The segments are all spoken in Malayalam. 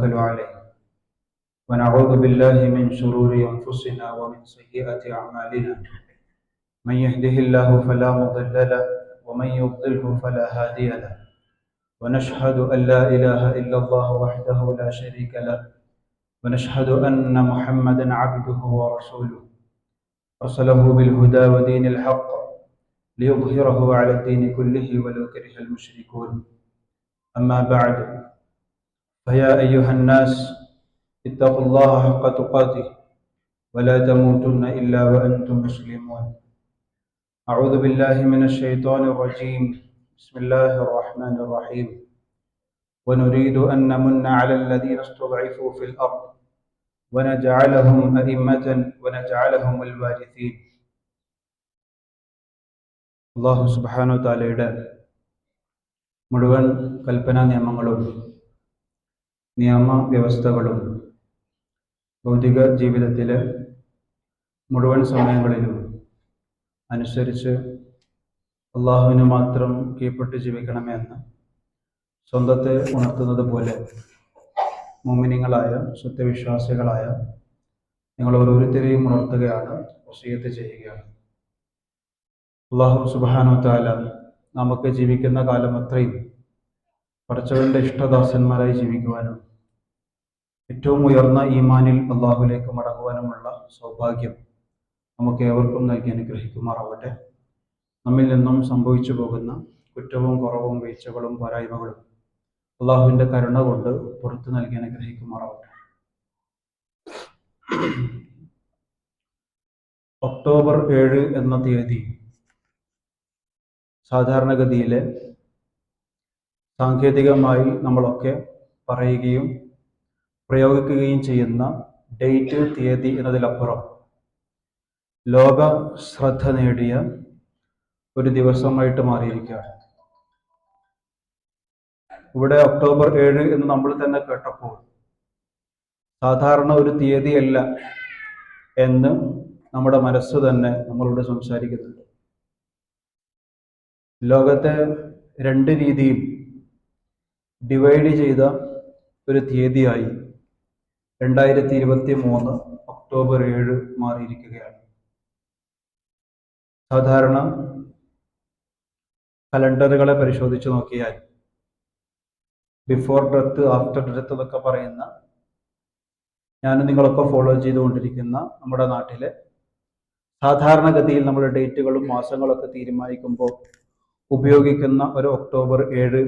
يتوكل عليه ونعوذ بالله من شرور أنفسنا ومن سيئات أعمالنا من يهده الله فلا مضل له ومن يضلله فلا هادي له ونشهد أن لا إله إلا الله وحده لا شريك له ونشهد أن محمدا عبده ورسوله أرسله بالهدى ودين الحق ليظهره على الدين كله ولو كره المشركون أما بعد فيا أيها الناس اتقوا الله حق تقاته ولا تموتن إلا وأنتم مسلمون أعوذ بالله من الشيطان الرجيم بسم الله الرحمن الرحيم ونريد أن نمن على الذين استضعفوا في الأرض ونجعلهم أئمة ونجعلهم الوارثين. അല്ലാഹു സുബ്ഹാനഹു തആലയുടെ മുഴുവൻ കൽപ്പനാ നിയമങ്ങളും നിയമവ്യവസ്ഥകളും ഭൗതിക ജീവിതത്തിലെ മുഴുവൻ സമയങ്ങളിലും അനുസരിച്ച് അള്ളാഹുവിന് മാത്രം കീഴ്പ്പെട്ട് ജീവിക്കണമെന്ന് സ്വന്തത്തെ ഉണർത്തുന്നത് പോലെ മുഅ്മിനീങ്ങളായ സത്യവിശ്വാസികളായ നിങ്ങൾ ഓരോരുത്തരെയും ഉണർത്തുകയാണ്, വസിയത്ത് ചെയ്യുകയാണ്. അല്ലാഹു സുബ്ഹാനഹു തആല നമുക്ക് ജീവിക്കുന്ന കാലം അത്രയും പടച്ചവന്റെ ഇഷ്ടദാസന്മാരായി ജീവിക്കുവാനും ഏറ്റവും ഉയർന്ന ഈമാനിൽ അള്ളാഹുലേക്ക് മടങ്ങുവാനുമുള്ള സൗഭാഗ്യം നമുക്ക് ഏവർക്കും നൽകി അനുഗ്രഹിക്കുമാറാവട്ടെ. നമ്മിൽ നിന്നും സംഭവിച്ചു പോകുന്ന കുറ്റവും കുറവും വീഴ്ചകളും പോരായ്മകളും അള്ളാഹുവിൻ്റെ കരുണ കൊണ്ട് പുറത്തു നൽകി അനുഗ്രഹിക്കുമാറാവട്ടെ. ഒക്ടോബർ 7 എന്ന തീയതി സാധാരണഗതിയിലെ സാങ്കേതികമായി നമ്മളൊക്കെ പറയുകയും പ്രയോഗിക്കുകയും ചെയ്യുന്ന ഡേറ്റ്, തീയതി എന്നതിലപ്പുറം ലോക ശ്രദ്ധ നേടിയ ഒരു ദിവസമായിട്ട് മാറിയിരിക്കുകയാണ്. ഇവിടെ ഒക്ടോബർ 7 എന്ന് നമ്മൾ തന്നെ കേട്ടപ്പോൾ സാധാരണ ഒരു തീയതിയല്ല എന്ന് നമ്മുടെ മനസ്സ് തന്നെ നമ്മളോട് സംസാരിക്കുന്നുണ്ട്. ലോകത്തെ രണ്ട് രീതിയിൽ ഡിവൈഡ് ചെയ്ത ഒരു തീയതിയായി 2023 ഒക്ടോബർ 7 മാറിയിരിക്കുകയാണ്. സാധാരണ കലണ്ടറുകളെ പരിശോധിച്ച് നോക്കിയാൽ ബിഫോർ ഡെത്ത്, ആഫ്റ്റർ ഡെത്ത് എന്നൊക്കെ പറയുന്ന, ഞാൻ നിങ്ങളൊക്കെ ഫോളോ ചെയ്തുകൊണ്ടിരിക്കുന്ന നമ്മുടെ നാട്ടിലെ സാധാരണഗതിയിൽ നമ്മൾ ഡേറ്റുകളും മാസങ്ങളൊക്കെ തീരുമാനിക്കുമ്പോൾ ഉപയോഗിക്കുന്ന ഒരു ഒക്ടോബർ 7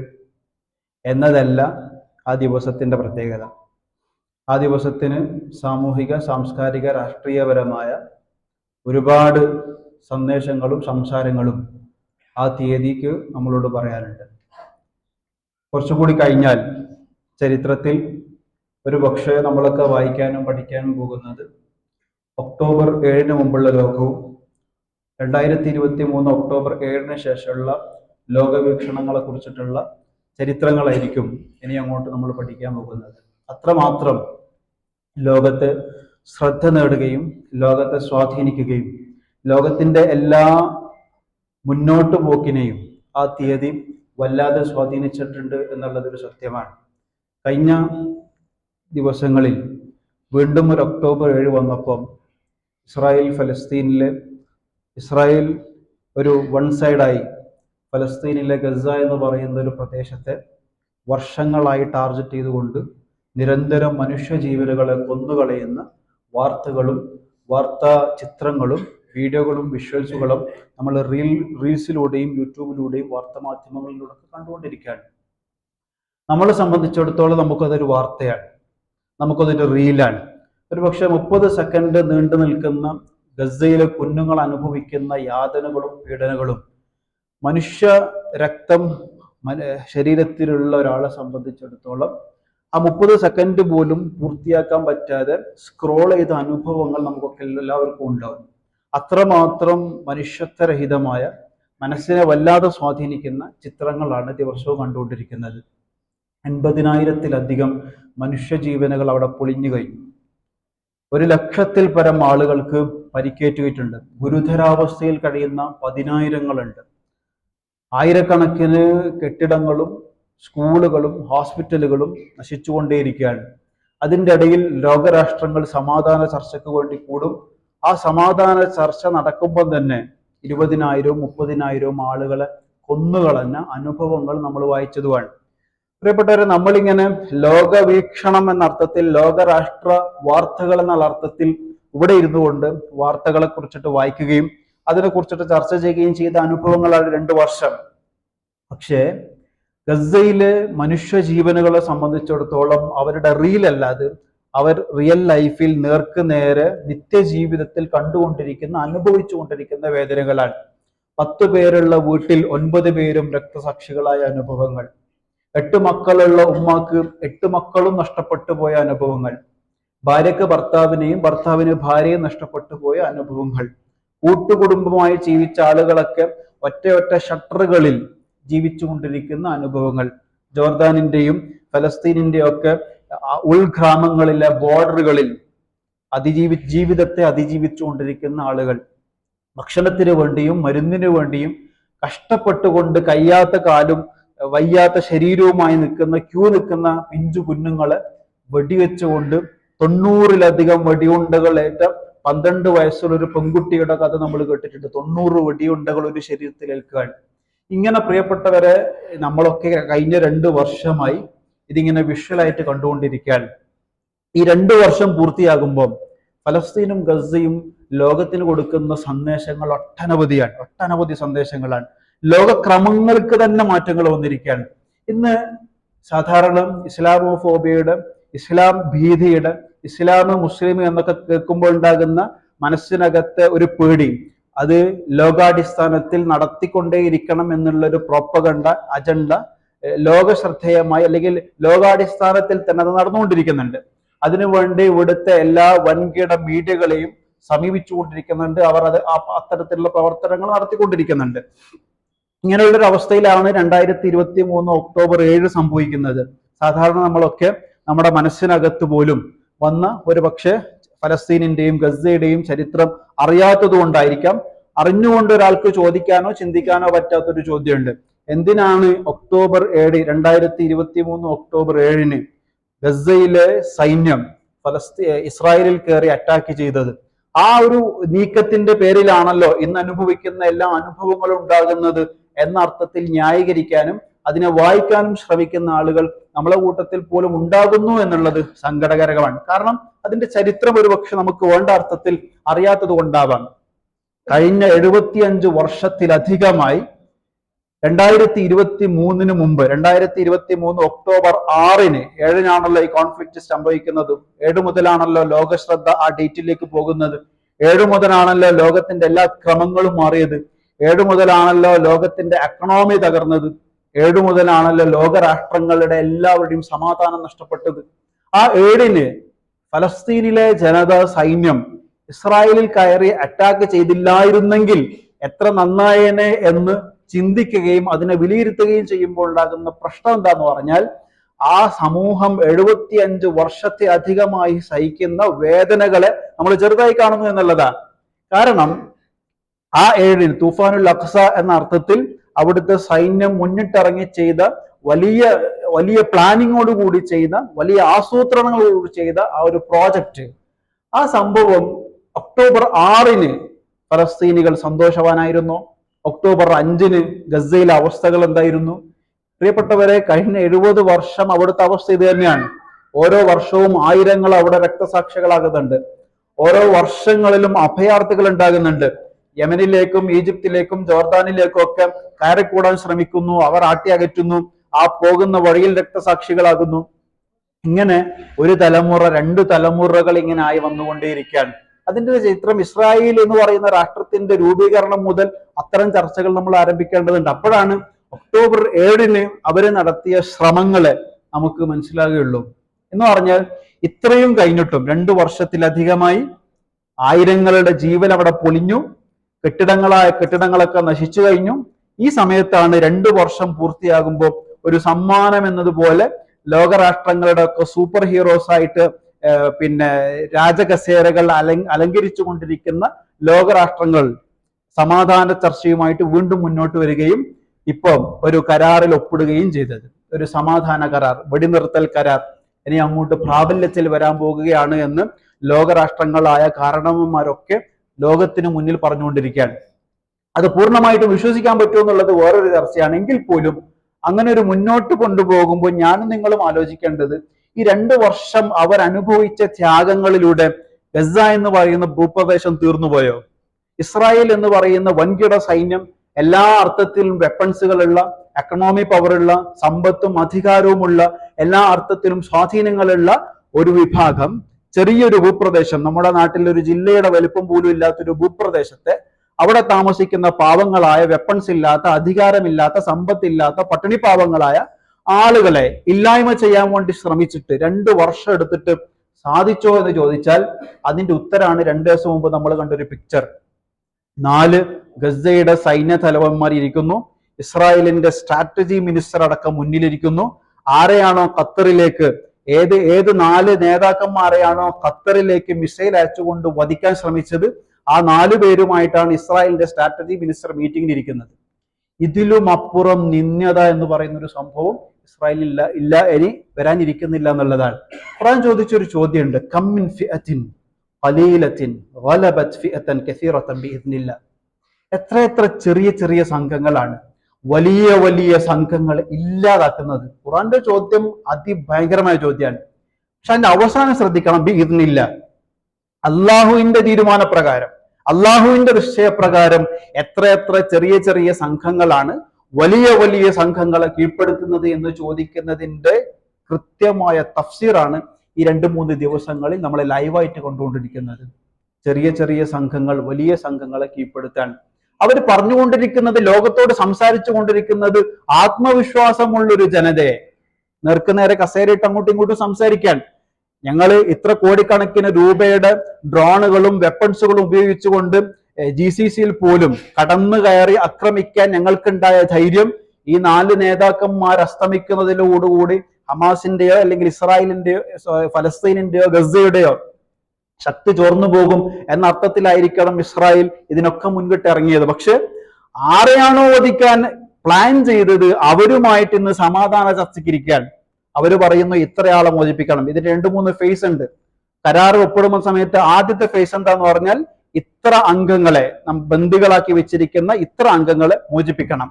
എന്നതല്ല ആ ദിവസത്തിൻ്റെ പ്രത്യേകത. ആ ദിവസത്തിന് സാമൂഹിക, സാംസ്കാരിക, രാഷ്ട്രീയപരമായ ഒരുപാട് സന്ദേശങ്ങളും സംസാരങ്ങളും ആ തീയതിക്ക് നമ്മളോട് പറയാനുണ്ട്. കുറച്ചുകൂടി കഴിഞ്ഞാൽ ചരിത്രത്തിൽ ഒരു പക്ഷേ നമ്മളൊക്കെ വായിക്കാനും പഠിക്കാനും പോകുന്നത് ഒക്ടോബർ 7 മുമ്പുള്ള ലോകവും 2023 ഒക്ടോബർ 7 ശേഷമുള്ള ലോകവീക്ഷണങ്ങളെ കുറിച്ചിട്ടുള്ള ചരിത്രങ്ങളായിരിക്കും ഇനി അങ്ങോട്ട് നമ്മൾ പഠിക്കാൻ പോകുന്നത്. അത്രമാത്രം ലോകത്തെ ശ്രദ്ധ നേടുകയും ലോകത്തെ സ്വാധീനിക്കുകയും ലോകത്തിൻ്റെ എല്ലാ മുന്നോട്ട് പോക്കിനെയും ആ തീയതി വല്ലാതെ സ്വാധീനിച്ചിട്ടുണ്ട് എന്നുള്ളതൊരു സത്യമാണ്. കഴിഞ്ഞ ദിവസങ്ങളിൽ വീണ്ടും ഒരു ഒക്ടോബർ 7 വന്നപ്പം ഇസ്രായേൽ ഒരു വൺ സൈഡായി ഫലസ്തീനിലെ ഗസ എന്ന് പറയുന്ന ഒരു പ്രദേശത്തെ വർഷങ്ങളായി ടാർഗറ്റ് ചെയ്തുകൊണ്ട് നിരന്തരം മനുഷ്യജീവനുകളെ കൊന്നുകളയുന്ന വാർത്തകളും വാർത്താ ചിത്രങ്ങളും വീഡിയോകളും വിഷ്വൽസുകളും നമ്മൾ റീൽസിലൂടെയും യൂട്യൂബിലൂടെയും വാർത്താമാധ്യമങ്ങളിലൂടെ കണ്ടുകൊണ്ടിരിക്കുകയാണ്. നമ്മളെ സംബന്ധിച്ചിടത്തോളം നമുക്കതൊരു വാർത്തയാണ്, നമുക്കതൊരു റീലാണ്. ഒരു പക്ഷേ 30 സെക്കൻഡ് നീണ്ടു നിൽക്കുന്ന ഗസയിലെ കുഞ്ഞുങ്ങൾ അനുഭവിക്കുന്ന യാതനകളും പീഡനങ്ങളും മനുഷ്യ രക്തം ശരീരത്തിലുള്ള ഒരാളെ സംബന്ധിച്ചിടത്തോളം ആ 30 സെക്കൻഡ് പോലും പൂർത്തിയാക്കാൻ പറ്റാതെ സ്ക്രോൾ ചെയ്ത അനുഭവങ്ങൾ നമുക്കൊക്കെ എല്ലാവർക്കും ഉണ്ടാവും. അത്രമാത്രം മനുഷ്യത്വരഹിതമായ, മനസ്സിനെ വല്ലാതെ സ്വാധീനിക്കുന്ന ചിത്രങ്ങളാണ് ദിവസവും കണ്ടുകൊണ്ടിരിക്കുന്നത്. 80,000-ത്തിലധികം മനുഷ്യജീവനുകൾ അവിടെ പൊളിഞ്ഞു കഴിഞ്ഞു. 100,000-ൽ പരം ആളുകൾക്ക് പരിക്കേറ്റിട്ടുണ്ട്. ഗുരുതരാവസ്ഥയിൽ കഴിയുന്ന 10,000-ങ്ങളുണ്ട്. ആയിരക്കണക്കിന് കെട്ടിടങ്ങളും സ്കൂളുകളും ഹോസ്പിറ്റലുകളും നശിച്ചുകൊണ്ടേയിരിക്കുകയാണ്. അതിൻ്റെ ഇടയിൽ ലോകരാഷ്ട്രങ്ങൾ സമാധാന ചർച്ചയ്ക്ക് വേണ്ടി കൂടും. ആ സമാധാന ചർച്ച നടക്കുമ്പോൾ തന്നെ 20,000 30,000 ആളുകളെ കൊന്നുകളഞ്ഞ അനുഭവങ്ങൾ നമ്മൾ വായിച്ചതുമാണ്. പ്രിയപ്പെട്ടവരെ, നമ്മളിങ്ങനെ ലോകവീക്ഷണം എന്ന അർത്ഥത്തിൽ, ലോകരാഷ്ട്ര വാർത്തകൾ എന്ന അർത്ഥത്തിൽ ഇവിടെ ഇരുന്നു കൊണ്ട് വാർത്തകളെ കുറിച്ചിട്ട് വായിക്കുകയും അതിനെ കുറിച്ചിട്ട് ചർച്ച ചെയ്യുകയും ചെയ്ത അനുഭവങ്ങളാണ് 2 വർഷം. പക്ഷേ ഗസയിലെ മനുഷ്യജീവനുകളെ സംബന്ധിച്ചിടത്തോളം അവരുടെ അല്ലാതെ അവർ റിയൽ ലൈഫിൽ നേർക്ക് നേരെ നിത്യജീവിതത്തിൽ കണ്ടുകൊണ്ടിരിക്കുന്ന, അനുഭവിച്ചുകൊണ്ടിരിക്കുന്ന വേദനകളാണ്. 10 പേരുള്ള വീട്ടിൽ 9 പേരും രക്തസാക്ഷികളായ അനുഭവങ്ങൾ. 8 മക്കളുള്ള ഉമ്മാക്ക് 8 മക്കളും നഷ്ടപ്പെട്ടു പോയ അനുഭവങ്ങൾ. ഭാര്യക്ക് ഭർത്താവിനെയും ഭർത്താവിന് ഭാര്യയും നഷ്ടപ്പെട്ടു പോയ അനുഭവങ്ങൾ. കൂട്ടുകുടുംബമായി ജീവിച്ച ആളുകളൊക്കെ ഒറ്റ ഷട്ടറുകളിൽ ജീവിച്ചുകൊണ്ടിരിക്കുന്ന അനുഭവങ്ങൾ. ജോർദാനിന്റെയും ഫലസ്തീനിന്റെയും ഒക്കെ ഉൾഗ്രാമങ്ങളിലെ ബോർഡറുകളിൽ ജീവിതത്തെ അതിജീവിച്ചുകൊണ്ടിരിക്കുന്ന ആളുകൾ. ഭക്ഷണത്തിന് വേണ്ടിയും മരുന്നിനു വേണ്ടിയും കഷ്ടപ്പെട്ടുകൊണ്ട് കയ്യാത്ത കാലും വയ്യാത്ത ശരീരവുമായി ക്യൂ നിൽക്കുന്ന പിഞ്ചു കുഞ്ഞുങ്ങളെ വെടിവെച്ചുകൊണ്ട് 90-ലധികം വെടിയുണ്ടകളേറ്റ 12 വയസ്സുള്ള ഒരു പെൺകുട്ടിയുടെ കഥ നമ്മൾ കേട്ടിട്ടുണ്ട്. 90 വെടിയുണ്ടകൾ ഒരു ശരീരത്തിൽ ഏൽക്കുകയാണ്. ഇങ്ങനെ പ്രിയപ്പെട്ടവരെ, നമ്മളൊക്കെ കഴിഞ്ഞ 2 വർഷമായി ഇതിങ്ങനെ വിഷ്വലായിട്ട് കണ്ടുകൊണ്ടിരിക്കുകയാണ്. ഈ 2 വർഷം പൂർത്തിയാകുമ്പോൾ ഫലസ്തീനും ഗസയും ലോകത്തിന് കൊടുക്കുന്ന സന്ദേശങ്ങൾ ഒട്ടനവധി സന്ദേശങ്ങളാണ്. ലോകക്രമങ്ങൾക്ക് തന്നെ മാറ്റങ്ങൾ വന്നിരിക്കുകയാണ്. ഇന്ന് സാധാരണ ഇസ്ലാമോഫോബിയയുടെ, ഇസ്ലാം ഭീതിയുടെ, ഇസ്ലാം മുസ്ലിം എന്നൊക്കെ കേൾക്കുമ്പോൾ ഉണ്ടാകുന്ന മനസ്സിനകത്തെ ഒരു പേടി, അത് ലോകാടിസ്ഥാനത്തിൽ നടത്തിക്കൊണ്ടേയിരിക്കണം എന്നുള്ളൊരു പ്രോപ്പഗണ്ട അജണ്ട ലോകശ്രദ്ധേയമായി, അല്ലെങ്കിൽ ലോകാടിസ്ഥാനത്തിൽ തന്നെ അത് നടന്നുകൊണ്ടിരിക്കുന്നുണ്ട്. അതിനുവേണ്ടി ഇവിടുത്തെ എല്ലാ വൻകിട മീഡിയകളെയും സമീപിച്ചുകൊണ്ടിരിക്കുന്നുണ്ട്. അവർ അത്തരത്തിലുള്ള പ്രവർത്തനങ്ങൾ നടത്തിക്കൊണ്ടിരിക്കുന്നുണ്ട്. ഇങ്ങനെയുള്ളൊരു അവസ്ഥയിലാണ് 2023 ഒക്ടോബർ 7 സംഭവിക്കുന്നത്. സാധാരണ നമ്മളൊക്കെ നമ്മുടെ മനസ്സിനകത്ത് പോലും വന്ന ഒരു പക്ഷേ ഫലസ്തീനിന്റെയും ഗസയുടെയും ചരിത്രം അറിയാത്തത് കൊണ്ടായിരിക്കാം, അറിഞ്ഞുകൊണ്ട് ഒരാൾക്ക് ചോദിക്കാനോ ചിന്തിക്കാനോ പറ്റാത്തൊരു ചോദ്യമുണ്ട്. എന്തിനാണ് ഒക്ടോബർ 7, 2023 ഒക്ടോബർ 7 ഗസയിലെ സൈന്യം ഇസ്രായേലിൽ കയറി അറ്റാക്ക് ചെയ്തത്? ആ ഒരു നീക്കത്തിന്റെ പേരിലാണല്ലോ ഇന്ന് അനുഭവിക്കുന്ന എല്ലാ അനുഭവങ്ങളും ഉണ്ടാകുന്നത് എന്ന അർത്ഥത്തിൽ ന്യായീകരിക്കാനും അതിനെ വായിക്കാനും ശ്രമിക്കുന്ന ആളുകൾ നമ്മളെ കൂട്ടത്തിൽ പോലും ഉണ്ടാകുന്നു എന്നുള്ളത് സങ്കടകരമാണ്. കാരണം അതിന്റെ ചരിത്രം ഒരുപക്ഷെ നമുക്ക് വേണ്ട അർത്ഥത്തിൽ അറിയാത്തത് കൊണ്ടാവാം. കഴിഞ്ഞ 75 വർഷത്തിലധികമായി 2023 മുമ്പ്, 2023 ഒക്ടോബർ 7-നാണല്ലോ ഈ കോൺഫ്ലിക്റ്റ് സംഭവിക്കുന്നത്. 7 മുതലാണല്ലോ ലോകശ്രദ്ധ ആ ഡേറ്റിലേക്ക് പോകുന്നത്. 7 മുതലാണല്ലോ ലോകത്തിന്റെ എല്ലാ ക്രമങ്ങളും മാറിയത്. 7 മുതലാണല്ലോ ലോകത്തിന്റെ എക്കണോമി തകർന്നത്. 7 മുതലാണല്ലോ ലോകരാഷ്ട്രങ്ങളുടെ എല്ലാവരുടെയും സമാധാനം നഷ്ടപ്പെട്ടത്. ആ 7-ന് ഫലസ്തീനിലെ ജനത സൈന്യം ഇസ്രായേലിൽ കയറി അറ്റാക്ക് ചെയ്തില്ലായിരുന്നെങ്കിൽ എത്ര നന്നായേനെ എന്ന് ചിന്തിക്കുകയും അതിനെ വിലയിരുത്തുകയും ചെയ്യുമ്പോൾ ഉണ്ടാകുന്ന പ്രശ്നം എന്താന്ന് പറഞ്ഞാൽ, ആ സമൂഹം 75 വർഷത്തെ അധികമായി സഹിക്കുന്ന വേദനകളെ നമ്മൾ ചെറുതായി കാണുന്നു എന്നുള്ളതാണ്. കാരണം ആ 7-ന് തൂഫാനുൽ അഖ്സ എന്ന അർത്ഥത്തിൽ അവിടുത്തെ സൈന്യം മുന്നിട്ടിറങ്ങി ചെയ്ത വലിയ പ്ലാനിങ്ങോടുകൂടി ചെയ്ത, വലിയ ആസൂത്രണങ്ങളോടുകൂടി ചെയ്ത ആ ഒരു പ്രോജക്റ്റ്, ആ സംഭവം ഒക്ടോബർ 6-ന് ഫലസ്തീനികൾ സന്തോഷവാനായിരുന്നു. ഒക്ടോബർ 5-ന് ഗസയിലെ അവസ്ഥകൾ എന്തായിരുന്നു? പ്രിയപ്പെട്ടവരെ, കഴിഞ്ഞ 70 വർഷം അവിടുത്തെ അവസ്ഥ ഇത് തന്നെയാണ്. ഓരോ വർഷവും ആയിരങ്ങൾ അവിടെ രക്തസാക്ഷികളാകുന്നുണ്ട്. ഓരോ വർഷങ്ങളിലും അഭയാർത്ഥികൾ ഉണ്ടാകുന്നുണ്ട്. യമനിലേക്കും ഈജിപ്തിലേക്കും ജോർദാനിലേക്കും ഒക്കെ കയറിക്കൂടാൻ ശ്രമിക്കുന്നു. അവർ അകറ്റുന്നു. ആ പോകുന്ന വഴിയിൽ രക്തസാക്ഷികളാകുന്നു. ഇങ്ങനെ ഒരു തലമുറ, 2 തലമുറകൾ ഇങ്ങനെ ആയി വന്നുകൊണ്ടേയിരിക്കുകയാണ്. അതിന്റെ ചരിത്രം ഇസ്രായേൽ എന്ന് പറയുന്ന രാഷ്ട്രത്തിന്റെ രൂപീകരണം മുതൽ അത്തരം ചർച്ചകൾ നമ്മൾ ആരംഭിക്കേണ്ടതുണ്ട്. അപ്പോഴാണ് ഒക്ടോബർ 7-ന് അവര് നടത്തിയ ശ്രമങ്ങളെ നമുക്ക് മനസ്സിലാകുകയുള്ളൂ. എന്ന് പറഞ്ഞാൽ ഇത്രയും കഴിഞ്ഞിട്ടും 2 വർഷത്തിലധികമായി ആയിരങ്ങളുടെ ജീവൻ അവിടെ പൊലിഞ്ഞു. കെട്ടിടങ്ങളൊക്കെ നശിച്ചു കഴിഞ്ഞു. ഈ സമയത്താണ് 2 വർഷം പൂർത്തിയാകുമ്പോൾ ഒരു സമ്മാനം എന്നതുപോലെ ലോകരാഷ്ട്രങ്ങളുടെ ഒക്കെ സൂപ്പർ ഹീറോസ് ആയിട്ട് രാജകസേരകൾ അലങ്കരിച്ചു കൊണ്ടിരിക്കുന്ന ലോകരാഷ്ട്രങ്ങൾ സമാധാന ചർച്ചയുമായിട്ട് വീണ്ടും മുന്നോട്ട് വരികയും ഇപ്പം ഒരു കരാറിൽ ഒപ്പിടുകയും ചെയ്തത്. ഒരു സമാധാന കരാർ, വെടിനിർത്തൽ കരാർ. ഇനി അങ്ങോട്ട് പ്രാബല്യത്തിൽ വരാൻ പോകുകയാണ് എന്ന് ലോകരാഷ്ട്രങ്ങളായ കാരണവന്മാരൊക്കെ ലോകത്തിന് മുന്നിൽ പറഞ്ഞുകൊണ്ടിരിക്കുകയാണ്. അത് പൂർണ്ണമായിട്ടും വിശ്വസിക്കാൻ പറ്റുമോ എന്നുള്ളത് വേറൊരു ചർച്ചയാണ്. എങ്കിൽ പോലും അങ്ങനെ ഒരു മുന്നോട്ട് കൊണ്ടുപോകുമ്പോൾ ഞാനും നിങ്ങളും ആലോചിക്കേണ്ടത്, ഈ 2 വർഷം അവർ അനുഭവിച്ച ത്യാഗങ്ങളിലൂടെ ഗസ എന്ന് പറയുന്ന ഭൂപ്രദേശം തീർന്നുപോയോ? ഇസ്രായേൽ എന്ന് പറയുന്ന വൻകിട സൈന്യം, എല്ലാ അർത്ഥത്തിലും വെപ്പൺസുകളുള്ള, എക്കണോമി പവറുള്ള, സമ്പത്തും അധികാരവുമുള്ള, എല്ലാ അർത്ഥത്തിലും സ്വാധീനങ്ങളുള്ള ഒരു വിഭാഗം ചെറിയൊരു ഭൂപ്രദേശം, നമ്മുടെ നാട്ടിൽ ഒരു ജില്ലയുടെ വലുപ്പം പോലും ഇല്ലാത്തൊരു ഭൂപ്രദേശത്തെ അവിടെ താമസിക്കുന്ന പാവങ്ങളായ, വെപ്പൺസ് ഇല്ലാത്ത, അധികാരമില്ലാത്ത, സമ്പത്തില്ലാത്ത, പട്ടിണി പാവങ്ങളായ ആളുകളെ ഇല്ലായ്മ ചെയ്യാൻ വേണ്ടി ശ്രമിച്ചിട്ട് 2 വർഷം എടുത്തിട്ട് സാധിച്ചോ എന്ന് ചോദിച്ചാൽ അതിന്റെ ഉത്തരാണ് 2 ദിവസം മുമ്പ് നമ്മൾ കണ്ടൊരു പിക്ചർ. 4 ഗസയുടെ സൈന്യ തലവന്മാർ ഇരിക്കുന്നു, ഇസ്രായേലിന്റെ സ്ട്രാറ്റജി മിനിസ്റ്റർ അടക്കം മുന്നിലിരിക്കുന്നു. ആരെയാണോ ഖത്തറിലേക്ക്, ഏത് 4 നേതാക്കന്മാരെയാണോ ഖത്തറിലേക്ക് മിസൈൽ അയച്ചുകൊണ്ട് വധിക്കാൻ ശ്രമിച്ചത്, ആ 4 പേരുമായിട്ടാണ് ഇസ്രായേലിന്റെ സ്ട്രാറ്റജി മിനിസ്റ്റർ മീറ്റിംഗിൽ ഇരിക്കുന്നത്. ഇതിലും അപ്പുറം നിന്ദ്യത എന്ന് പറയുന്ന ഒരു സംഭവം ഇസ്രായേലിൽ ഇല്ല, ഇനി വരാനിരിക്കുന്നില്ല എന്നുള്ളതാണ്. ഖുർആൻ ചോദിച്ചൊരു ചോദ്യമുണ്ട്, കമ്മിൻ ഫിഅത്തിൻ ഖലീലത്തിൻ ഗലബത് ഫിഅതൻ കസീറതൻ ബിഇദ്നില്ലാഹ്. എത്ര ചെറിയ സംഘങ്ങളാണ് വലിയ വലിയ സംഘങ്ങളെ ഇല്ലാതാക്കുന്നത്. ഖുർആന്റെ ചോദ്യം അതിഭയങ്കരമായ ചോദ്യമാണ്. പക്ഷെ അതിന്റെ അവസാനം ശ്രദ്ധിക്കണം, ബിഇദ്നില്ലാഹ്, അള്ളാഹുവിന്റെ തീരുമാനപ്രകാരം, അള്ളാഹുവിന്റെ നിശ്ചയപ്രകാരം എത്ര ചെറിയ സംഘങ്ങളാണ് വലിയ സംഘങ്ങളെ കീഴ്പ്പെടുത്തുന്നത് എന്ന് ചോദിക്കുന്നതിന്റെ കൃത്യമായ തഫ്സീറാണ് ഈ 2-3 ദിവസങ്ങളിൽ നമ്മളെ ലൈവായിട്ട് കൊണ്ടുകൊണ്ടിരിക്കുന്നത്. ചെറിയ സംഘങ്ങൾ വലിയ സംഘങ്ങളെ കീഴ്പ്പെടുത്താൻ അവർ പറഞ്ഞുകൊണ്ടിരിക്കുന്നത്, ലോകത്തോട് സംസാരിച്ചു കൊണ്ടിരിക്കുന്നത് ആത്മവിശ്വാസമുള്ളൊരു ജനതയെ നേർക്കുനേരെ കസേരയിട്ട് അങ്ങോട്ടും ഇങ്ങോട്ടും സംസാരിക്കാൻ, ഞങ്ങൾ ഇത്ര കോടിക്കണക്കിന് രൂപയുടെ ഡ്രോണുകളും വെപ്പൺസുകളും ഉപയോഗിച്ചുകൊണ്ട് GCCയിൽ പോലും കടന്നു കയറി ആക്രമിക്കാൻ ഞങ്ങൾക്കുണ്ടായ ധൈര്യം ഈ 4 നേതാക്കന്മാർ അസ്തമിക്കുന്നതിനോടുകൂടി ഹമാസിന്റെയോ അല്ലെങ്കിൽ ഇസ്രായേലിന്റെയോ ഫലസ്തീനിന്റെയോ ഗസയുടെയോ ശക്തി ചോർന്നു പോകും എന്ന അർത്ഥത്തിലായിരിക്കണം ഇസ്രായേൽ ഇതിനൊക്കെ മുൻകിട്ട് ഇറങ്ങിയത്. പക്ഷെ ആരെയാണോ വധിക്കാൻ പ്ലാൻ ചെയ്തത് അവരുമായിട്ട് ഇന്ന് സമാധാന ചർച്ചയ്ക്കിരിക്കാൻ അവർ പറയുന്നു ഇത്രയാളെ മോചിപ്പിക്കണം. ഇതിന് 2-3 ഫേസ് ഉണ്ട്. കരാർ ഒപ്പിടുന്ന സമയത്ത് ആദ്യത്തെ ഫേസ് എന്താന്ന് പറഞ്ഞാൽ ഇത്ര അംഗങ്ങളെ ബന്ദികളാക്കി വെച്ചിരിക്കുന്ന ഇത്ര അംഗങ്ങളെ മോചിപ്പിക്കണം.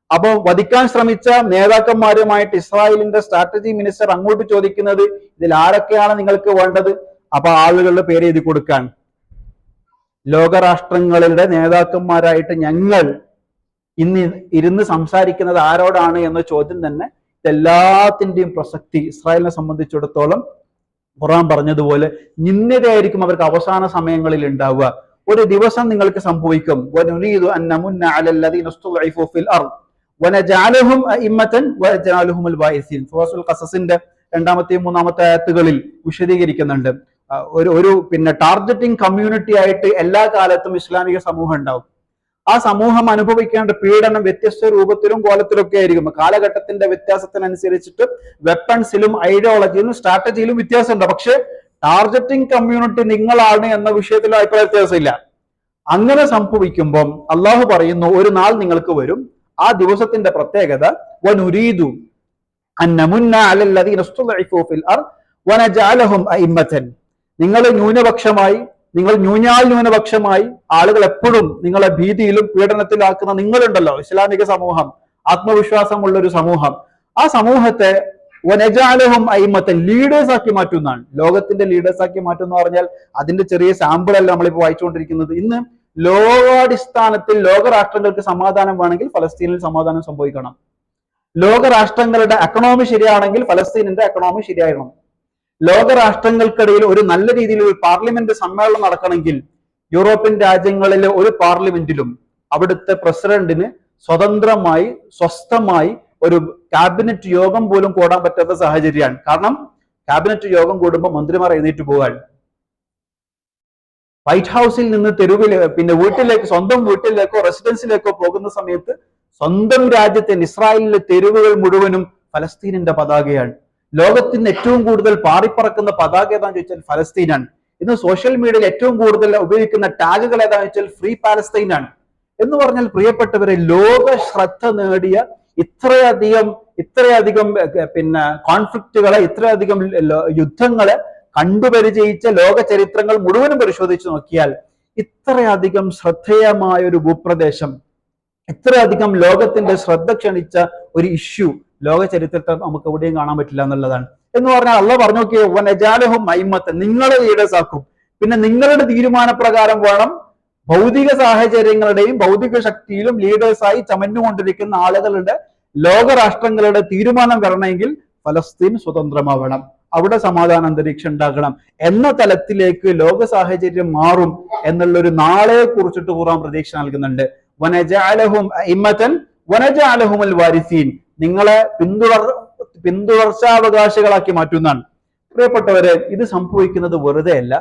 അപ്പൊ വധിക്കാൻ ശ്രമിച്ച നേതാക്കന്മാരുമായിട്ട് ഇസ്രായേലിന്റെ സ്ട്രാറ്റജി മിനിസ്റ്റർ അങ്ങോട്ട് ചോദിക്കുന്നത്, ഇതിൽ ആരൊക്കെയാണ് നിങ്ങൾക്ക് വേണ്ടത്? അപ്പൊ ആളുകളുടെ പേര് എഴുതി കൊടുക്കാൻ, ലോകരാഷ്ട്രങ്ങളുടെ നേതാക്കന്മാരായിട്ട് ഞങ്ങൾ ഇന്ന് ഇരുന്ന് സംസാരിക്കുന്നത് ആരോടാണ് എന്ന ചോദ്യം തന്നെ എല്ലാത്തിന്റെയും പ്രസക്തി ഇസ്രായേലിനെ സംബന്ധിച്ചിടത്തോളം ഖുർആൻ പറഞ്ഞതുപോലെ നിന്ദയായിരിക്കും അവർക്ക് അവസാന സമയങ്ങളിൽ ഉണ്ടാവുക. ഒരു ദിവസം നിങ്ങൾക്ക് സംഭവിക്കും, ഖസസിന്റെ 2-ാമത്തെയും 3-ാമത്തെ ആയത്തുകളിൽ വിശദീകരിക്കുന്നുണ്ട്. ഒരു ടാർഗറ്റിംഗ് കമ്മ്യൂണിറ്റി ആയിട്ട് എല്ലാ കാലത്തും ഇസ്ലാമിക സമൂഹം ഉണ്ടാവും. ആ സമൂഹം അനുഭവിക്കേണ്ട പീഡനം വ്യത്യസ്ത രൂപത്തിലും കോലത്തിലൊക്കെ ആയിരിക്കും. കാലഘട്ടത്തിന്റെ വ്യത്യാസത്തിനനുസരിച്ചിട്ട് വെപ്പൺസിലും ഐഡിയോളജിയിലും സ്ട്രാറ്റജിയിലും വ്യത്യാസമുണ്ട്. പക്ഷെ ടാർഗറ്റിംഗ് കമ്മ്യൂണിറ്റി നിങ്ങളാണ് എന്ന വിഷയത്തിൽ അഭിപ്രായ വ്യത്യാസമില്ല. അങ്ങനെ സംഭവിക്കുമ്പം അള്ളാഹു പറയുന്നു, ഒരു നാൾ നിങ്ങൾക്ക് വരും, ആ ദിവസത്തിന്റെ പ്രത്യേകത വനുരീദു അന്നമുന്ന അലല്ലദീന ഇസ്തുദ്ഇഫൂ ഫിൽ അർദ് വനജഅലഹും അഇമ്മതൻ. നിങ്ങൾ ന്യൂനപക്ഷമായി, നിങ്ങൾ ന്യൂനപക്ഷമായി, ആളുകൾ എപ്പോഴും നിങ്ങളെ ഭീതിയിലും പീഡനത്തിലാക്കുന്ന നിങ്ങളുണ്ടല്ലോ, ഇസ്ലാമിക സമൂഹം, ആത്മവിശ്വാസമുള്ള ഒരു സമൂഹം, ആ സമൂഹത്തെ വനജഅലഹും അഇമ്മതൻ, ലീഡേഴ്സ് ആക്കി മാറ്റുന്നതാണ്. ലോകത്തിന്റെ ലീഡേഴ്സ് ആക്കി മാറ്റുന്ന പറഞ്ഞാൽ അതിന്റെ ചെറിയ സാമ്പിൾ അല്ല നമ്മളിപ്പോൾ വായിച്ചുകൊണ്ടിരിക്കുന്നത്. ഇന്ന് ലോകാടിസ്ഥാനത്തിൽ ലോകരാഷ്ട്രങ്ങൾക്ക് സമാധാനം വേണമെങ്കിൽ ഫലസ്തീനിൽ സമാധാനം സംഭവിക്കണം. ലോകരാഷ്ട്രങ്ങളുടെ എക്കണോമി ശരിയാണെങ്കിൽ ഫലസ്തീനിന്റെ എക്കണോമി ശരിയായിരുന്നു. ലോകരാഷ്ട്രങ്ങൾക്കിടയിൽ ഒരു നല്ല രീതിയിൽ ഒരു പാർലമെന്റ് സമ്മേളനം നടക്കണമെങ്കിൽ യൂറോപ്യൻ രാജ്യങ്ങളിലെ ഒരു പാർലമെന്റിലും അവിടുത്തെ പ്രസിഡന്റിന് സ്വതന്ത്രമായി സ്വസ്ഥമായി ഒരു ക്യാബിനറ്റ് യോഗം പോലും കൂടാൻ പറ്റാത്ത സാഹചര്യമാണ്. കാരണം ക്യാബിനറ്റ് യോഗം കൂടുമ്പോൾ മന്ത്രിമാർ എഴുന്നേറ്റ് പോകാൻ, വൈറ്റ് ഹൗസിൽ നിന്ന് വീട്ടിലേക്ക്, സ്വന്തം വീട്ടിലേക്കോ റെസിഡൻസിലേക്കോ പോകുന്ന സമയത്ത് സ്വന്തം രാജ്യത്തെ ഇസ്രായേലിലെ തെരുവുകൾ മുഴുവനും ഫലസ്തീനിന്റെ പതാകയാണ്. ലോകത്തിന് ഏറ്റവും കൂടുതൽ പാറിപ്പറക്കുന്ന പതാക ഏതാണെന്ന് ചോദിച്ചാൽ ഫലസ്തീനാണ്. ഇന്ന് സോഷ്യൽ മീഡിയയിൽ ഏറ്റവും കൂടുതൽ ഉപയോഗിക്കുന്ന ടാഗുകൾ ഏതാണെന്ന് വെച്ചാൽ ഫ്രീ പാലസ്തീനാണ്. എന്ന് പറഞ്ഞാൽ പ്രിയപ്പെട്ടവരെ, ലോക ശ്രദ്ധ നേടിയ ഇത്രയധികം പിന്നെ കോൺഫ്ലിക്റ്റുകളെ, ഇത്രയധികം യുദ്ധങ്ങളെ കണ്ടുപരിചയിച്ച ലോക ചരിത്രങ്ങൾ മുഴുവനും പരിശോധിച്ചു നോക്കിയാൽ ഇത്രയധികം ശ്രദ്ധേയമായ ഒരു ഭൂപ്രദേശം, ഇത്രയധികം ലോകത്തിന്റെ ശ്രദ്ധ ക്ഷണിച്ച ഒരു ഇഷ്യൂ ലോക ചരിത്രത്തിൽ നമുക്ക് എവിടെയും കാണാൻ പറ്റില്ല എന്നുള്ളതാണ്. എന്ന് പറഞ്ഞാൽ അള്ളാഹ് പറഞ്ഞു നോക്കിയേ, വനജാലഹും അയിമ്മത്തൻ, നിങ്ങളെ ലീഡേഴ്സ് ആക്കും. പിന്നെ നിങ്ങളുടെ തീരുമാനപ്രകാരം വേണം ഭൗതിക സാഹചര്യങ്ങളുടെയും ഭൗതിക ശക്തിയിലും ലീഡേഴ്സായി ചമഞ്ഞുകൊണ്ടിരിക്കുന്ന ആളുകളുടെ, ലോകരാഷ്ട്രങ്ങളുടെ തീരുമാനം വരണമെങ്കിൽ ഫലസ്തീൻ സ്വതന്ത്രമാവണം, അവിടെ സമാധാന അന്തരീക്ഷം ഉണ്ടാകണം എന്ന തലത്തിലേക്ക് ലോക സാഹചര്യം മാറും എന്നുള്ളൊരു നാളെ കുറിച്ചിട്ട് ഖുർആൻ പ്രതീക്ഷ നൽകുന്നുണ്ട്. വനജഅലഹും അഇമ്മതൻ വനജഅലഹുൽ വാരിസീൻ, നിങ്ങളെ പിന്തുടർച്ചാവകാശികളാക്കി മാറ്റുന്നതാണ്. പ്രിയപ്പെട്ടവരെ, ഇത് സംഭവിക്കുന്നത് വെറുതെ അല്ല.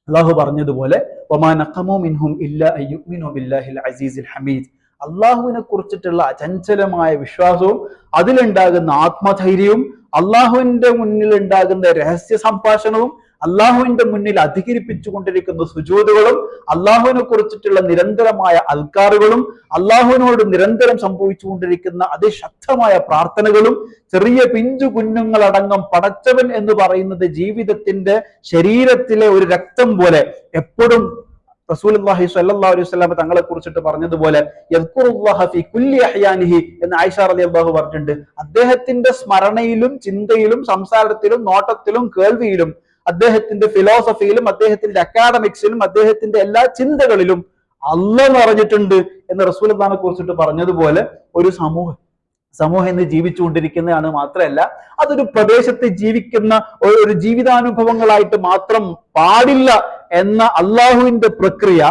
അള്ളാഹു പറഞ്ഞതുപോലെ വമാ നഖമു മിൻഹും ഇല്ലാ അയ്യുമിനു ബില്ലാഹിൽ അസീസിൽ ഹമീദ്, അള്ളാഹുവിനെ കുറിച്ചിട്ടുള്ള അചഞ്ചലമായ വിശ്വാസവും അതിലുണ്ടാകുന്ന ആത്മധൈര്യവും അള്ളാഹുവിന്റെ മുന്നിൽ ഉണ്ടാകുന്ന രഹസ്യ സംഭാഷണവും അള്ളാഹുവിന്റെ മുന്നിൽ അധികരിപ്പിച്ചുകൊണ്ടിരിക്കുന്ന സുജൂദുകളും അള്ളാഹുവിനെ കുറിച്ചിട്ടുള്ള നിരന്തരമായ അൽക്കാറുകളും അള്ളാഹുവിനോട് നിരന്തരം സംഭവിച്ചുകൊണ്ടിരിക്കുന്ന അതിശക്തമായ പ്രാർത്ഥനകളും, ചെറിയ പിഞ്ചു കുഞ്ഞുങ്ങളടങ്കം പടച്ചവൻ എന്ന് പറയുന്നത് ജീവിതത്തിന്റെ ശരീരത്തിലെ ഒരു രക്തം പോലെ എപ്പോഴും റസൂലുള്ളാഹി സ്വല്ലല്ലാഹു അലൈഹി വസല്ലം തങ്ങളെ കുറിച്ചിട്ട് പറഞ്ഞതുപോലെ യദ്കുറുല്ലാഹ ഫീ കുല്ലി അഹ്യാനിഹി എന്ന് ആയിഷ റളിയല്ലാഹു പറഞ്ഞിട്ടുണ്ട്. അദ്ദേഹത്തിന്റെ സ്മരണയിലും ചിന്തയിലും സംസാരത്തിലും നോട്ടത്തിലും കേൾവിയിലും അദ്ദേഹത്തിന്റെ ഫിലോസഫിയിലും അദ്ദേഹത്തിന്റെ അക്കാഡമിക്സിലും അദ്ദേഹത്തിന്റെ എല്ലാ ചിന്തകളിലും അല്ലാഹ് നിറഞ്ഞിട്ടുണ്ട് എന്ന് റസൂലുള്ളാഹിനെ കുറിച്ചിട്ട് പറഞ്ഞതുപോലെ ഒരു സമൂഹം ഇന്ന് ജീവിച്ചുകൊണ്ടിരിക്കുന്നതാണ്. മാത്രമല്ല, അതൊരു പ്രദേശത്ത് ജീവിക്കുന്ന ഒരു ജീവിതാനുഭവങ്ങളായിട്ട് മാത്രം പാടില്ല എന്ന അള്ളാഹുവിന്റെ പ്രക്രിയ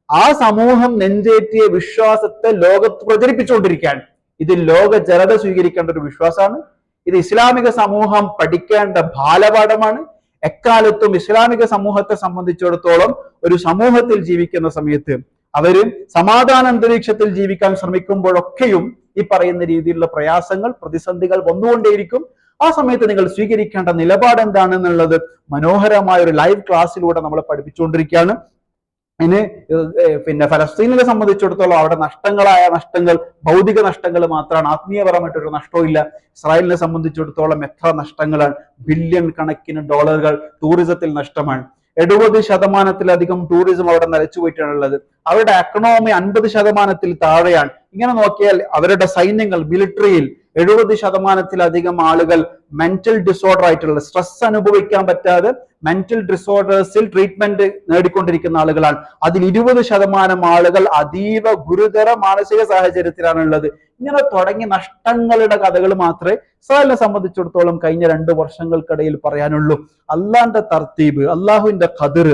ആ സമൂഹം നെഞ്ചേറ്റിയ വിശ്വാസത്തെ ലോകത്ത് പ്രചരിപ്പിച്ചുകൊണ്ടിരിക്കുകയാണ്. ഇത് ലോക ജനത സ്വീകരിക്കേണ്ട ഒരു വിശ്വാസമാണ്. ഇത് ഇസ്ലാമിക സമൂഹം പഠിക്കേണ്ട ബാലപാഠമാണ്. എക്കാലത്തും ഇസ്ലാമിക സമൂഹത്തെ സംബന്ധിച്ചിടത്തോളം ഒരു സമൂഹത്തിൽ ജീവിക്കുന്ന സമയത്ത് അവര് സമാധാന അന്തരീക്ഷത്തിൽ ജീവിക്കാൻ ശ്രമിക്കുമ്പോഴൊക്കെയും ഈ പറയുന്ന രീതിയിലുള്ള പ്രയാസങ്ങൾ, പ്രതിസന്ധികൾ വന്നുകൊണ്ടേയിരിക്കും. ആ സമയത്ത് നിങ്ങൾ സ്വീകരിക്കേണ്ട നിലപാട് എന്താണെന്നുള്ളത് മനോഹരമായ ഒരു ലൈവ് ക്ലാസ്സിലൂടെ നമ്മളെ പഠിപ്പിച്ചുകൊണ്ടിരിക്കുകയാണ്. ഇനി പിന്നെ ഫലസ്തീനിനെ സംബന്ധിച്ചിടത്തോളം അവിടെ നഷ്ടങ്ങൾ ഭൗതിക നഷ്ടങ്ങൾ മാത്രമാണ്, ആത്മീയപരമായിട്ടൊരു നഷ്ടവും ഇല്ല. ഇസ്രായേലിനെ സംബന്ധിച്ചിടത്തോളം എത്ര നഷ്ടങ്ങളാണ്, ബില്യൺ കണക്കിന് ഡോളറുകൾ ടൂറിസത്തിൽ നഷ്ടമാണ്. 70% ടൂറിസം അവിടെ നിലച്ചുപോയിട്ടാണുള്ളത്. അവരുടെ എക്കണോമി 50% താഴെയാണ്. ഇങ്ങനെ നോക്കിയാൽ അവരുടെ സൈന്യങ്ങൾ, മിലിറ്ററിയിൽ 70% ആളുകൾ മെന്റൽ ഡിസോർഡർ ആയിട്ടുള്ള, സ്ട്രെസ് അനുഭവിക്കാൻ പറ്റാതെ മെന്റൽ ഡിസോർഡേഴ്സിൽ ട്രീറ്റ്മെന്റ് നേടിക്കൊണ്ടിരിക്കുന്ന ആളുകളാണ്. അതിൽ 20% ആളുകൾ അതീവ ഗുരുതര മാനസിക സാഹചര്യത്തിലാണുള്ളത്. ഇങ്ങനെ തുടങ്ങി നഷ്ടങ്ങളുടെ കഥകൾ മാത്രമേ ഇസ്രായേലിനെ സംബന്ധിച്ചിടത്തോളം കഴിഞ്ഞ 2 വർഷങ്ങൾക്കിടയിൽ പറയാനുള്ളൂ. അള്ളാന്റെ തർത്തീബ്, അള്ളാഹുവിന്റെ ഖദർ,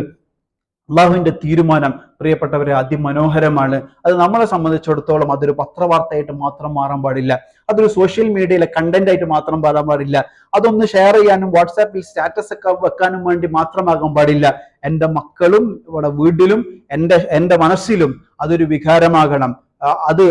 അള്ളാഹുവിന്റെ തീരുമാനം പ്രിയപ്പെട്ടവരെ അതിമനോഹരമാണ്. അത് നമ്മളെ സംബന്ധിച്ചിടത്തോളം അതൊരു പത്രവാർത്തയായിട്ട് മാത്രം മാറാൻ പാടില്ല, അതൊരു സോഷ്യൽ മീഡിയയിലെ കണ്ടന്റ് ആയിട്ട് മാത്രം മാറാൻ പാടില്ല, അതൊന്ന് ഷെയർ ചെയ്യാനും വാട്സാപ്പിൽ സ്റ്റാറ്റസ് ഒക്കെ വെക്കാനും വേണ്ടി മാത്രമാകാൻ പാടില്ല. എൻ്റെ മക്കളും ഇവിടെ വീട്ടിലും എൻ്റെ മനസ്സിലും അതൊരു വികാരമാകണം. അത്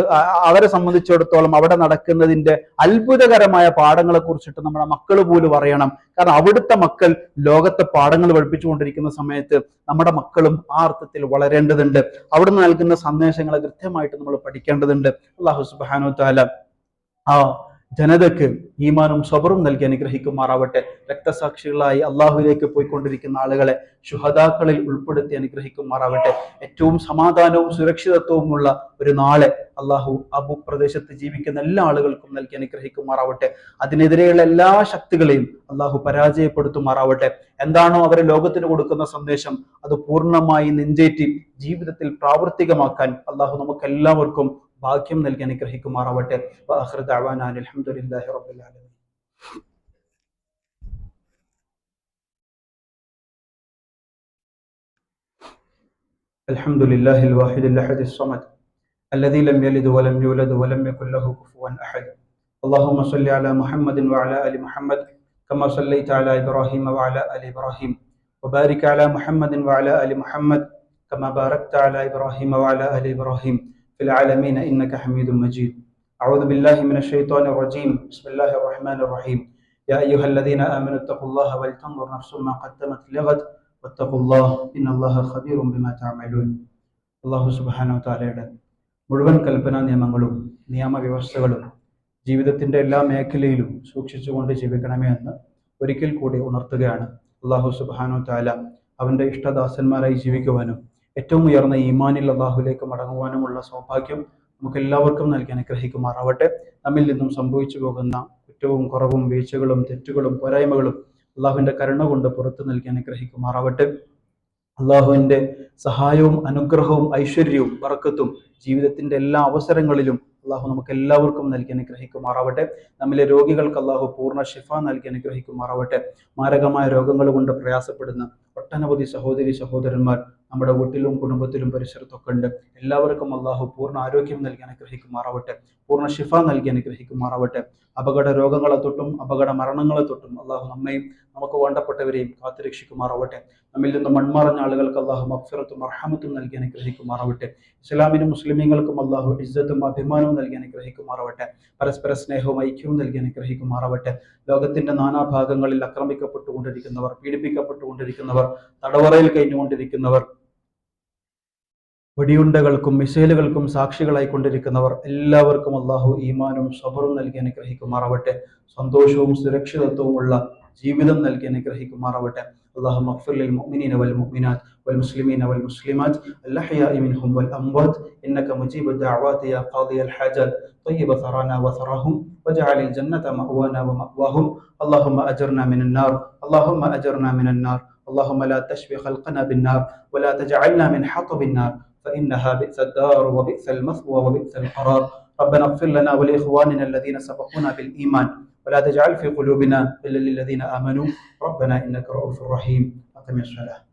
അവരെ സംബന്ധിച്ചിടത്തോളം അവിടെ നടക്കുന്നതിന്റെ അത്ഭുതകരമായ പാഠങ്ങളെ കുറിച്ചിട്ട് നമ്മുടെ മക്കൾ പോലും അറിയണം. കാരണം അവിടുത്തെ മക്കൾ ലോകത്തെ പാഠങ്ങൾ പഠിപ്പിച്ചുകൊണ്ടിരിക്കുന്ന സമയത്ത് നമ്മുടെ മക്കളും ആ അർത്ഥത്തിൽ വളരേണ്ടതുണ്ട്. അവിടുന്ന് നൽകുന്ന സന്ദേശങ്ങളെ കൃത്യമായിട്ട് നമ്മൾ പഠിക്കേണ്ടതുണ്ട്. അല്ലാഹു സുബ്ഹാനഹു വ തആല ആ ജനതയ്ക്ക് ഈമാനും സബറും നൽകി അനുഗ്രഹിക്കുമാറാവട്ടെ. രക്തസാക്ഷികളായി അള്ളാഹുവിലേക്ക് പോയിക്കൊണ്ടിരിക്കുന്ന ആളുകളെ ശുഹദാക്കളിൽ ഉൾപ്പെടുത്തി അനുഗ്രഹിക്കുമാറാവട്ടെ. ഏറ്റവും സമാധാനവും സുരക്ഷിതത്വവുമുള്ള ഒരു നാളെ അള്ളാഹു ആ ഭൂപ്രദേശത്ത് ജീവിക്കുന്ന എല്ലാ ആളുകൾക്കും നൽകി അനുഗ്രഹിക്കുമാറാവട്ടെ. അതിനെതിരെയുള്ള എല്ലാ ശക്തികളെയും അള്ളാഹു പരാജയപ്പെടുത്തുമാറാവട്ടെ. എന്താണോ അവരെ ലോകത്തിന് കൊടുക്കുന്ന സന്ദേശം അത് പൂർണ്ണമായി നെഞ്ചേറ്റി ജീവിതത്തിൽ പ്രാവർത്തികമാക്കാൻ അള്ളാഹു നമുക്ക് എല്ലാവർക്കും ഭാഗ്യം നൽകി അനുഗ്രഹിക്കുമാറാവട്ടെ. വആഖിറു ദഅവാനാ അൽഹംദുലില്ലാഹി റബ്ബിൽ ആലമീൻ. അൽഹംദുലില്ലാഹിൽ വാഹിദിൽ അഹദിസ് സമദ് الذي لم يلد ولم يولد ولم يكن له كفوا أحد. اللهم صل على محمد وعلى آل محمد كما صليت على إبراهيم وعلى آل إبراهيم وبارك على محمد وعلى آل محمد كما باركت على إبراهيم وعلى آل إبراهيم في العالمين إنك حميد مجيد. أعوذ بالله من الشيطان الرجيم. بسم الله الرحمن الرحيم. يا أيها الذين آمنوا اتقوا الله ولتنظر نفس ما قدمت لغد واتقوا الله إن الله خبير بما تعملون. അല്ലാഹു സുബ്ഹാനഹു വ തആലയുടെ മുഴുവൻ കൽപ്പനാ നിയമങ്ങളും നിയമവ്യവസ്ഥകളും ജീവിതത്തിന്റെ എല്ലാ മേഖലയിലും സൂക്ഷിച്ചുകൊണ്ട് ജീവിക്കണമേ എന്ന് ഒരിക്കൽ കൂടി ഉണർത്തുകയാണ്. അള്ളാഹു സുബ്ഹാനഹു വ തആല അവന്റെ ഇഷ്ടദാസന്മാരായി ജീവിക്കുവാനും ഏറ്റവും ഉയർന്ന ഈമാനിൽ അള്ളാഹുലേക്ക് മടങ്ങുവാനുമുള്ള സൗഭാഗ്യം നമുക്ക് എല്ലാവർക്കും നൽകി അനുഗ്രഹിക്കുമാറാവട്ടെ. നമ്മിൽ നിന്നും സംഭവിച്ചു പോകുന്ന കുറ്റവും കുറവും വീഴ്ചകളും തെറ്റുകളും പോരായ്മകളും അള്ളാഹുവിന്റെ കരുണ കൊണ്ട് പുറത്തു നൽകി അനുഗ്രഹിക്കുമാറാവട്ടെ. അള്ളാഹുവിന്റെ സഹായവും അനുഗ്രഹവും ഐശ്വര്യവും ബർക്കത്തും ജീവിതത്തിന്റെ എല്ലാ അവസരങ്ങളിലും അള്ളാഹു നമുക്ക് എല്ലാവർക്കും നൽകി അനുഗ്രഹിക്കുമാറാവട്ടെ. നമ്മിലെ രോഗികൾക്ക് അള്ളാഹു പൂർണ്ണ ശിഫ നൽകി അനുഗ്രഹിക്കുമാറാവട്ടെ. മാരകമായ രോഗങ്ങൾ കൊണ്ട് പ്രയാസപ്പെടുന്ന ഒട്ടനവധി സഹോദരി സഹോദരന്മാർ നമ്മുടെ വീട്ടിലും കുടുംബത്തിലും പരിസരത്തൊക്കെ ഉണ്ട്. എല്ലാവർക്കും അള്ളാഹു പൂർണ്ണ ആരോഗ്യം നൽകി അനുഗ്രഹിക്കുമാറാവട്ടെ, പൂർണ്ണ ശിഫ നൽകി അനുഗ്രഹിക്കുമാറാവട്ടെ. അപകട രോഗങ്ങളെ തൊട്ടും അപകട മരണങ്ങളെ തൊട്ടും അള്ളാഹു നമ്മയും നമുക്ക് വേണ്ടപ്പെട്ടവരെയും കാത്തുരക്ഷിക്കുമാറാവട്ടെ. നമ്മിൽ നിന്ന് മൺമറഞ്ഞ ആളുകൾക്ക് അള്ളാഹു മഗ്ഫിറത്തും റഹ്മത്തും നൽകി അനുഗ്രഹിക്കുമാറാവട്ടെ. ഇസ്ലാമിനും മുസ്ലിമീങ്ങൾക്കും അള്ളാഹു ഇസ്സത്തും അഭിമാനവും നൽകി അനുഗ്രഹിക്കുമാറാവട്ടെ. പരസ്പര സ്നേഹവും ഐക്യവും നൽകി അനുഗ്രഹിക്കുമാറാവട്ടെ. ലോകത്തിന്റെ നാനാഭാഗങ്ങളിൽ ആക്രമിക്കപ്പെട്ടുകൊണ്ടിരിക്കുന്നവർ, പീഡിപ്പിക്കപ്പെട്ടുകൊണ്ടിരിക്കുന്നവർ, തടവറയിൽ കഴിഞ്ഞുകൊണ്ടിരിക്കുന്നവർ, വെടിയുണ്ടകൾക്കും മിസൈലുകൾക്കും സാക്ഷികളായിക്കൊണ്ടിരിക്കുന്നവർ എല്ലാവർക്കും അള്ളാഹു ഈമാനും സബറും നൽകി അനുഗ്രഹിക്കുമാറാവട്ടെ. സന്തോഷവും സുരക്ഷിതത്വവും ഉള്ള ജീവിതം നൽകി അനുഗ്രഹിക്കുമാറാവട്ടെ. اللهم اغفر للمؤمنين والمؤمنات والمسلمين والمسلمات الأحياء منهم والأموات إنك مجيب الدعوات يا قاضي الحاجات طيب ثرانا وثراهم واجعل الجنة مأوانا ومأواهم. اللهم أجرنا من النار، اللهم أجرنا من النار. اللهم لا تشفي خلقنا بالنار ولا تجعلنا من حطب النار فإنها بئس الدار وبئس المثوى وبئس القرار. ربنا اغفر لنا ولإخواننا الذين سبقونا بالإيمان ولا تجعل في قلوبنا غلا للذين آمنوا ربنا إنك رؤوف رحيم. أقم الصلاة.